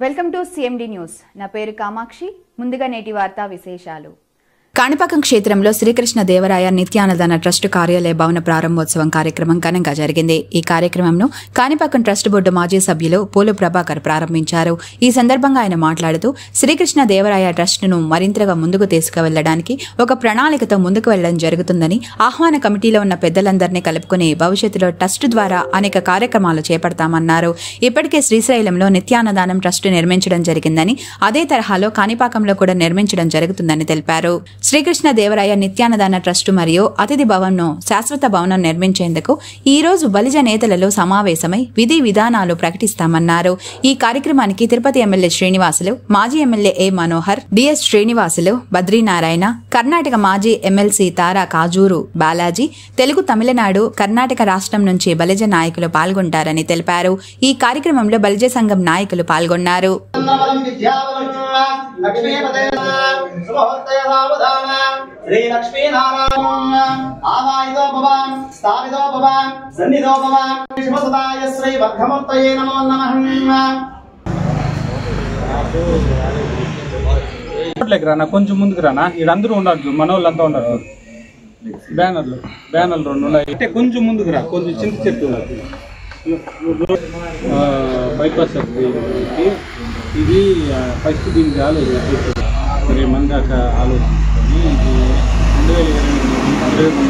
Welcome to CMD news. నా పేరు కామాక్షి. ముందుగా నేటి వార్తా విశేషాలు. కాణిపాకం క్షేత్రంలో శ్రీకృష్ణ దేవరాయ నిత్యాన్నదాన ట్రస్ట్ కార్యాలయ భవన ప్రారంభోత్సవం కార్యక్రమం ఘనంగా జరిగింది. ఈ కార్యక్రమంను కాణిపాకం ట్రస్ట్ బోర్డు మాజీ సభ్యులు పోలు ప్రభాకర్ ప్రారంభించారు. ఈ సందర్భంగా ఆయన మాట్లాడుతూ శ్రీకృష్ణ దేవరాయ ట్రస్టును మరింతగా ముందుకు తీసుకువెళ్లడానికి ఒక ప్రణాళికతో ముందుకు వెళ్లడం జరుగుతుందని, ఆహ్వాన కమిటీలో ఉన్న పెద్దలందరినీ కలుపుకుని భవిష్యత్తులో ట్రస్ట్ ద్వారా అనేక కార్యక్రమాలు చేపడతామన్నారు. ఇప్పటికే శ్రీశైలంలో నిత్యాన్నదానం ట్రస్ట్ నిర్మించడం జరిగిందని, అదే తరహాలో కాణిపాకంలో కూడా నిర్మించడం జరుగుతుందని తెలిపారు. శ్రీకృష్ణ దేవరాయ నిత్యాన్నదాన ట్రస్టు మరియు అతిథి భవన్ను శాశ్వత భవనం నిర్మించేందుకు ఈ రోజు బలిజ నేతలలో సమావేశమై విధి విధానాలు ప్రకటిస్తామన్నారు. ఈ కార్యక్రమానికి తిరుపతి ఎమ్మెల్యే శ్రీనివాసులు, మాజీ ఎమ్మెల్యే ఏ మనోహర్, డిఎస్ శ్రీనివాసులు, బద్రీనారాయణ, కర్ణాటక మాజీ ఎమ్మెల్సీ తారా కాజూరు బాలాజీ, తెలుగు తమిళనాడు, కర్ణాటక రాష్ట్రం నుంచి బలిజ నాయకులు పాల్గొంటారని తెలిపారు. ఈ కార్యక్రమంలో బలిజ సంఘం నాయకులు పాల్గొన్నారు. श्री लक्ष्मी नारायण आवाहितो भवान् स्थापितो भवान् सन्निधो भवान् शिवसदाय श्री वर्धमूर्तये नमो नमः. రానా కొంచెం ముందుకు రానా, ఇడందరూ ఉన్నారు, మన వాళ్ళంతా ఉన్నారు. బ్యానర్లు రెండు ఉన్నాయి. అంటే కొంచెం ముందుకు రా, కొంచెం చింత చెట్టు బైపాస్ ఇది ఫస్ట్ దీనికి రాలేదు. 20 మంది దాకా ఆలోచించుకొని ఇది 2020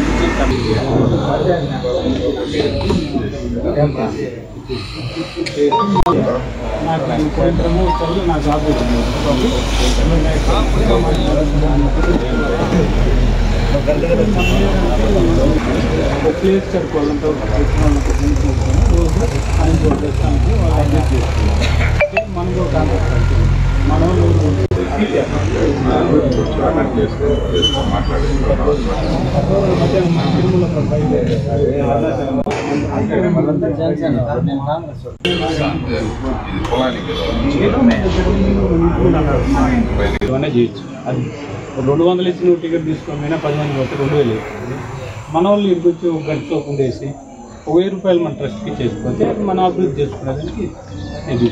నాకు సాయంత్రము చదువు నా జాబ్ ప్లేస్ కట్టుకోవాలంటే మనకు కాంటాక్ట్ మన చేయొచ్చు. అది 200 ఇచ్చి నువ్వు టికెట్ తీసుకోమైనా 10 మంది వస్తే 2000 అవుతుంది. మన వాళ్ళు ఇంటికి వచ్చి ఒక గంట చోకుండా వేసి 1000 రూపాయలు మన ట్రస్ట్కి చేసుకుంటే మన అభివృద్ధి చేసుకునేదానికి ఇది.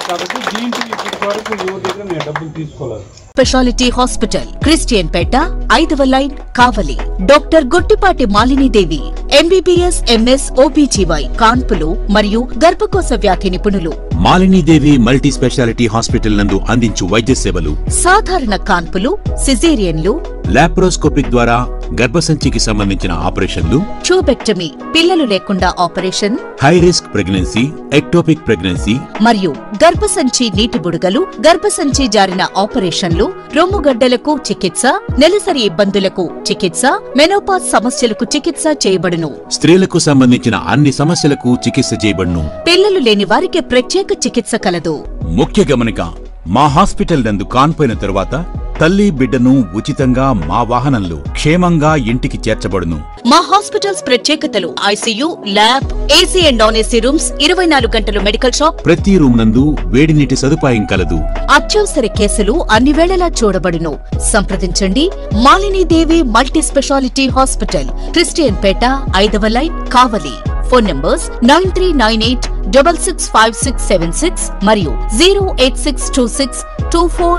కాబట్టి దీంట్లో ఇప్పటి వరకు యువత దగ్గర నేను డబ్బులు తీసుకోలేదు. స్పెషాలిటీ హాస్పిటల్, క్రిస్టియన్ పేట, 5వ line, Kavali. Doctor Guttipati Malinidevi, MBBS, MS, OBGY, కాన్పులు మరియు గర్భకోశ వ్యాధి నిపుణులు. మాలినీదేవి మల్టీ స్పెషాలిటీ హాస్పిటల్ నందు అందించు వైద్య సేవలు: సాధారణ కాన్పులు, సిజేరియన్లు, లాప్రోస్కోపిక్ ద్వారా గర్భసంచికి సంబంధించిన ఆపరేషన్లు, ట్యూబెక్టమీ, పిల్లలు లేకుండా operation, high risk pregnancy, ectopic pregnancy మరియు గర్భసంచి నీటి బుడగలు, గర్భసంచి జారిన ఆపరేషన్లు, రొమ్ముగడ్డలకు చికిత్స, నెలసరి ఇబ్బందులకు చికిత్స, మెనోపాజ్ సమస్యలకు చికిత్స చేయబడును. స్త్రీలకు సంబంధించిన అన్ని సమస్యలకు చికిత్స చేయబడును. పిల్లలు లేని వారికి ప్రత్యేక చికిత్స కలదు. ముఖ్య గమనిక: మా హాస్పిటల్ నందు కాన్పోయిన తరువాత తల్లి బిడ్డను ఉచితంగా మా వాహనంలో క్షేమంగా ఇంటికి చేర్చబడును. మా హాస్పిటల్స్ ప్రత్యేకతలు: ICU, lab, AC and non AC rooms, 24 గంటలు మెడికల్ షాప్, ప్రతి రూమ్ నందు వేడి నీటి సదుపాయం కలదు. అత్యవసర కేసులు అన్ని వేళలా చూడబడును. సంప్రదించండి. Malinidevi multi speciality hospital, Christian Peta, 5వ లైన్, కావలి. ఫోన్ నంబర్స్ 9398665676 మరియు 086262455